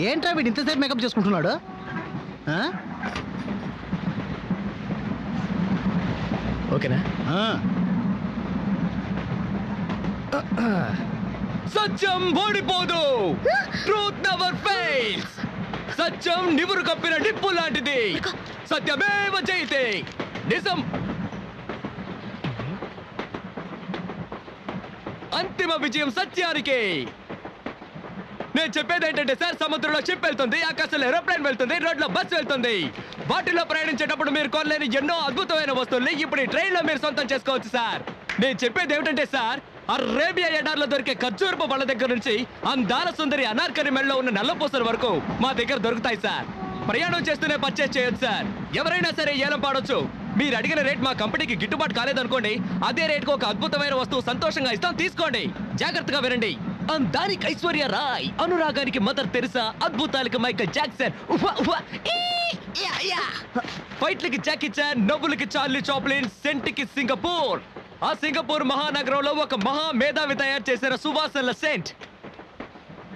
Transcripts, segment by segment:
ఏంట్రా వీడు ఇంతసేపు మేకప్ చేసుకుంటున్నాడు? ఓకేనా? సత్యం ఓడిపోదు. Truth never fails. సత్యం నివురు కప్పిన నిప్పు లాంటిది. సత్యమేవ జయతే. నిజం అంతిమ విజయం సత్యానికి. నేను చెప్పేది ఏంటంటే సార్, సముద్రంలో షిప్ వెళ్తుంది, ఆకాశంలో ఏరోప్లేన్ వెళ్తుంది, రోడ్లో బస్సు వెళ్తుంది. వాటిలో ప్రయాణించేటప్పుడు మీరు కొనలేని ఎన్నో అద్భుతమైన వస్తువుల్ని ఇప్పుడు ఈ ట్రైన్ లో మీరు సొంతం చేసుకోవచ్చు సార్. నేను చెప్పేది ఏమిటంటే సార్, అరేబియా ఎడార్లో దొరికే ఖర్జూరపు పళ్ళ దగ్గర నుంచి అందాల సుందరి అనార్కలి మెడలో ఉన్న నల్లపూసల వరకు మా దగ్గర దొరుకుతాయి సార్. ప్రయాణం చేస్తూనే పర్చేస్ చేయొచ్చు సార్. ఎవరైనా సరే ఏలం పాడొచ్చు. మీరు అడిగిన రేట్ మా కంపెనీకి గిట్టుబాటు కాలేదనుకోండి, అదే రేట్కు ఒక అద్భుతమైన వస్తువు సంతోషంగా ఇస్తాం, తీసుకోండి. జాగ్రత్తగా వినండి. అందానికి ఐశ్వర్య రాయ్, అనురాగానికి మదర్ తెరిసా, అద్భుతాలకి మైకల్ జాక్సన్, ఫైట్లకి జాకీ చాన్, నవ్వులకి చార్లీ చాప్లిన్, సెంట్కి సింగపూర్. ఆ సింగపూర్ మహానగరంలో ఒక మహా మేధావి తయారు చేసిన సువాసనల సెంట్.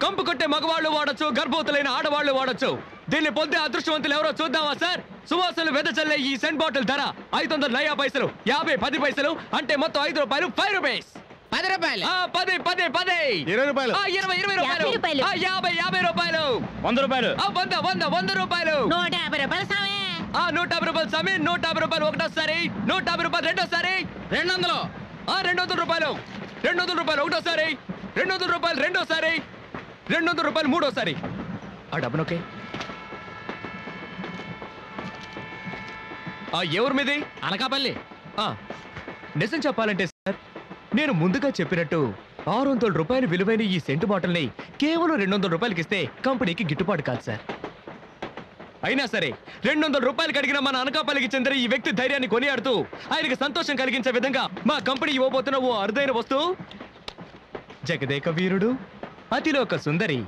కంపు కొట్టే మగవాళ్ళు వాడచ్చు, గర్భవతులైన ఆడవాళ్లు వాడచ్చు. దీన్ని పొందే అదృష్టవంతులు ఎవరో చూద్దామా సార్? సువాసనలు వెదచల్లే ఈ సెంట్ బాటిల్ ధర 500 నయా పైసలు, 50 10 పైసలు, అంటే మొత్తం 5 రూపాయలు, 5 రూపీస్. 10 రూపాయలు, 10 10 10 20 రూపాయలు, 20 రూపాయలు, 50 రూపాయలు, 100 రూపాయలు, 100 రూపాయలు, 150 రూపాయలు సామే. 150 రూపాయలు సామి, 150 రూపాయలు ఒకటోసారి, 150 రూపాయలు రెండోసారి, 200, 200 రూపాయలు, 200 రూపాయలు ఒకటోసారి, 200 రూపాయలు రెండోసారి, 200 రూపాయలు మూడోసారి. ఆ డబ్బునొకే. ఎవరు మీది? అనకాపల్లి. నిజం చెప్పాలంటే సార్, నేను ముందుగా చెప్పినట్టు 600 రూపాయలు విలువైన ఈ సెంటు బాటిల్ని కేవలం 200 రూపాయలకి ఇస్తే కంపెనీకి గిట్టుబాటు కాదు సార్. అయినా సరే 200 రూపాయలకి అడిగిన మన అనకాపల్లికి చెందిన ఈ వ్యక్తి ధైర్యాన్ని కొనియాడుతూ ఆయనకి సంతోషం కలిగించే విధంగా మా కంపెనీ ఇవ్వబోతున్న ఓ అరుదైన వస్తువు, జగదేక వీరుడు, అతిలోక సుందరి,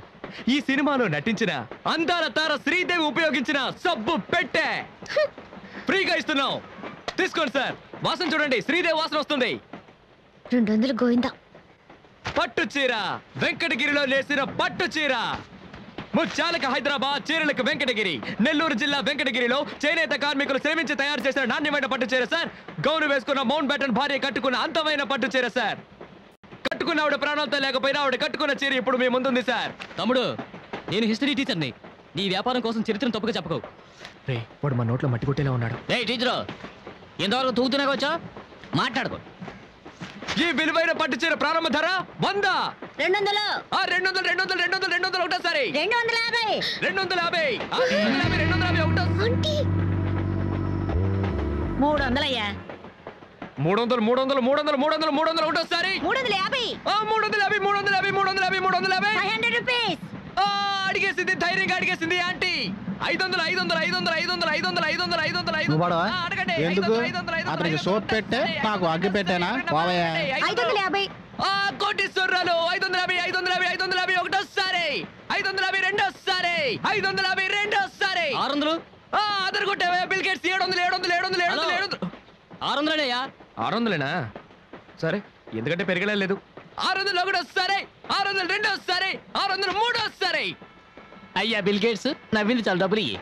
ఈ సినిమాలో నటించిన అందాల తార శ్రీదేవి ఉపయోగించిన సబ్బు పెట్టె ఫ్రీగా ఇస్తున్నాం. తీసుకోండి సార్. వాసన చూడండి, శ్రీదేవి వాసన వస్తుంది. 200 గోయిందా. పట్టు చీర, వెంకటగిరిలో నేసిన పట్టు చీర. ముత్యాలకు హైదరాబాద్, చీరలకు వెంకటగిరి. నెల్లూరు జిల్లా వెంకటగిరిలో చేనేత కార్మికులు శ్రమించి తయారు చేసిన నాణ్యమైన పట్టు చీర సార్. గౌను వేసుకున్న మౌంట్ బ్యాటన్ భార్య కట్టుకున్న అంతమైన పట్టు చీర సార్. కట్టుకున్న ఆవిడ ప్రాణాలతో లేకపోయినా ఆవిడ కట్టుకున్న చీర ఇప్పుడు మీ ముందుంది సార్. తమ్ముడు, నేను హిస్టరీ టీచర్ని. నీ వ్యాపారం కోసం చరిత్రను తప్పుగా చెప్పకు. రే, వాడు మా నోట్లో మట్టి కొట్టేలా ఉన్నాడు. టీచరు ఎంతవరకు తూగుతున్నాగా వచ్చా మాట్లాడుకో. ఈ విలువైన పట్టు చీర ప్రారంభ ధర 100. 200. 200 200 200 200 ఒకటోసారి. 250. 250. 250 ఒకటో. 300 అయ్యా. 300 300 300 300 300 ఒకటోసారి. 350. 350 350 350 350. 500 రూపీస్. అడిగేసింది, ధైర్యంగా అడిగేసింది ఆంటీ. 500 500 500 500 500 500 500 500. అడగండి. ఎందుకు? అతనికి సోప్ పెట్టే, నాకు అగ్గి పెట్టేనా? 550. కోటీశ్వరరాలు. 550 550 550 ఒకటోసారి. 550 రెండోసారి. 550 రెండోసారి. 600. అదర్ కొట్టావా బిల్ గేట్స్? 700 700 700 700 600. 600. సరే, ఎందుకంటే పెరగలేదు. 600 ఒకటోసారి, 600 రెండోసారి, 600 మూడోసారి. అయ్యా బిల్ గేట్స్, నవ్వింది చాలా డబ్బులు ఇయ్యి.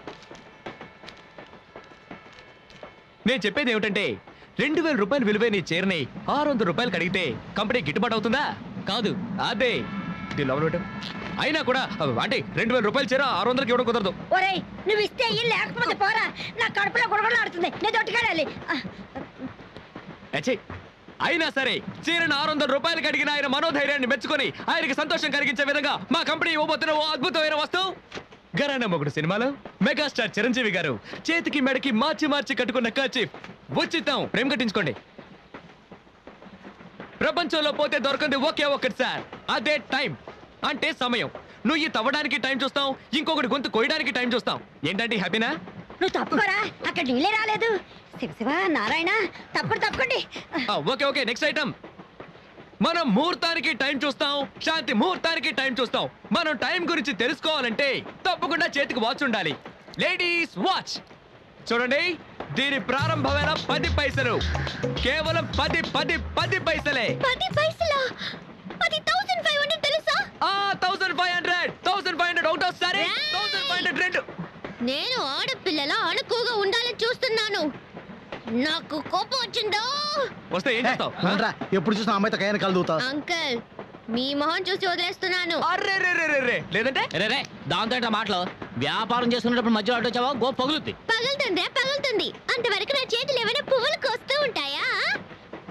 నేను చెప్పేది ఏమిటంటే 2000 రూపాయలు విలువైన ఈ చీరని 600 రూపాయలకి అడిగితే కంపెనీ గిట్టుబాటు అవుతుందా? కాదు. అదే అయినా కూడా అంటే 2000 రూపాయల చీర 600కి ఇవ్వడం కుదరదు. ఒరేయ్, నువ్వు ఇస్తే ఇయ్యి, లేకపోతే పోరా. నా కడుపులో గుడగొడలాడుతుంది. నేను దొట్టుకెళ్ళాలి. అయినా సరే చీరను 600 రూపాయలకి అడిగిన ఆయన మనోధైర్యాన్ని మెచ్చుకొని ఆయనకి సంతోషం కలిగించే విధంగా మా కంపెనీ ఇవ్వబోతున్న ఓ అద్భుతమైన వస్తువు. గరానా మొగుడు సినిమాలో మెగాస్టార్ చిరంజీవి గారు చేతికి మెడకి మార్చి మార్చి కట్టుకున్న కర్చీఫ్ ఉచితం. ప్రేమ కట్టించుకోండి. ప్రపంచంలో పోతే దొరకంది ఒకే ఒక్కటి సార్, అదే టైం. అంటే సమయం. నువ్వు ఈ తవ్వడానికి టైం చూస్తాం, ఇంకొకటి గొంతు కోయడానికి టైం చూస్తాం. ఏంటంటే హ్యాపీనా? నువ్వు తప్పుకోరా, అక్కడ నీళ్ళే రాలేదు. శివ నారాయణ, తప్పకండి. Okay okay, next item. మనం ముహూర్తానికి టైం చూస్తాం, శాంతి ముహూర్తానికి టైం చూస్తాం. మనం టైం గురించి తెలుసుకోవాలంటే తప్పకుండా చేతికి వాచ్ ఉండాలి. లేడీస్ వాచ్ చూడండి, దీని ప్రారంభమైన 10 పైసలు. కేవలం 10 10 10 పైసలే. 10 పైసలా? 1500 తెలుసా? 1500 1500 ఒకటో సరే 1500 రెండు. నేను ఆడపిల్లలా అణుకుగా ఉండాలని చూస్తున్నాను. నాకు కోపం వచ్చిందో. వస్తే ఏం చేస్తావు? అవునరా, ఎప్పుడు చూసిన అమ్మాయితో కయ్యాన్ని కలుదుతా. అంకుల్, మీ మొహం చూసి వదిలేస్తున్నాను. అర్రే రే రే రే రే. లేదంటే రే రే దాంతో ఏంటా మాటలు? వ్యాపారం చేసుకునేటప్పుడు మధ్యలో అడ్డొచ్చావా గో పగులుద్ది. పగులుతుంది. అంతవరకు నా చేతులు ఏమైనా పువ్వులు కోస్తూ ఉంటాయా?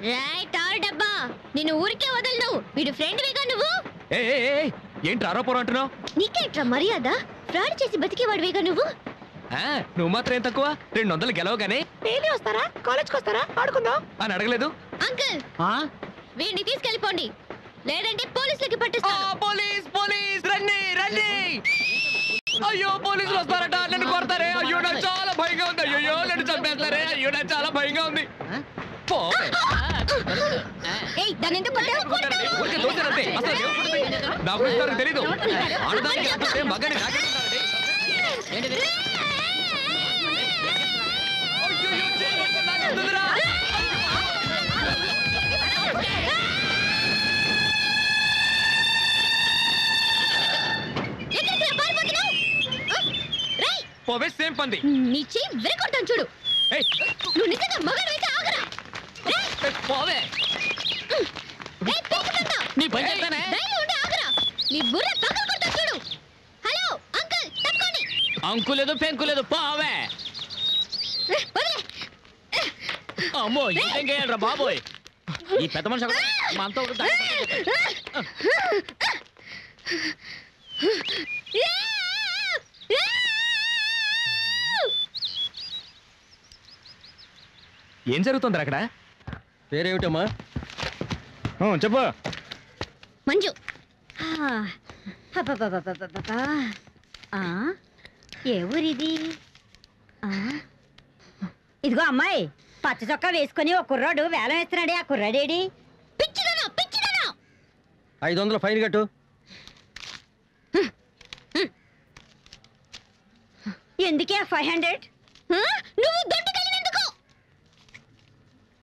రైట్ ఆర్ డబ్బా, నిన్ను ఊరికే వదలను. వీడు ఫ్రెండ్ వేగా నువ్వు. ఏ ఏ, ఏ, ఏంటి ఆరోపణ అంటున్నావు? నీకేంట్రా మర్యాద? ఫ్రాడ్ చేసి బతికేవాడివేగా నువ్వు. నువ్వు మాత్రం ఏం తక్కువ? 200 గెలవగానే డైలీ వస్తారా? కాలేజ్కి వస్తారా? ఆడుకుందాం అని అడగలేదు. అంకుల్, వీడిని తీసుకెళ్ళిపోండి, లేదంటే పోలీసులకి పట్టిస్తాను. పోలీస్ పోలీస్ రండి రండి. అయ్యో పోలీసులు వస్తారట, నన్ను కొడతారే. అయ్యో నాకు చాలా భయంగా ఉంది. అయ్యో నన్ను చంపేస్తారే. అయ్యో నాకు చాలా భయంగా ఉంది. పోవే. ఏయ్, దాన్ని ఎందుకు కొట్టావు? ఊరికే దోచారంతే. అసలు ఏం కొడుతుంది? నా గురించి నాకు తెలీదు. ఆడదానికి అర్థం మగని నాకేంటారండి? ఏంటిది? అయ్యో చేయబట్టు నాకు వద్దురా. ఎక్కడికి పారిపోతున్నావు? రేయ్, పోవే సేమ్ పంది. నీ చెయ్యి విరగొడతాను చూడు. ఏయ్, నువ్వు నిజంగా మగాడివైతే ఆగరా. పోవే. రేయ్, పీకుతున్నా. నీ పని చెప్తానే. ధైర్యం ఉంటే ఆగరా. నీ బుర్ర పక్కన కొడతాను చూడు. హలో అంకుల్, తప్పుకోండి. అంకులేదు పెంకులేదు పోవే. వదిలే. అమ్మో ఇంకేం చేయాలరా బాబోయ్. ఈ పెద్ద మనిషి అక్కడ మనతో ఒకటి ఏం జరుగుతుంది అక్కడ? పేరేమిటమ్మా? చెప్పు. మంజు. అబ్బబ్బబ్బబ్బబ్బబ్బా. ఆ, ఏ ఊరిది? ఆ, ఇదిగో అమ్మాయి, పచ్చ చొక్కా వేసుకుని ఒక కుర్రాడు వేలం వేస్తున్నాడే. ఆ కుర్రాడేడి? పిచ్చిదనా పిచ్చిదనా. 500 ఫైన్ కట్టు. ఎందుకే 500?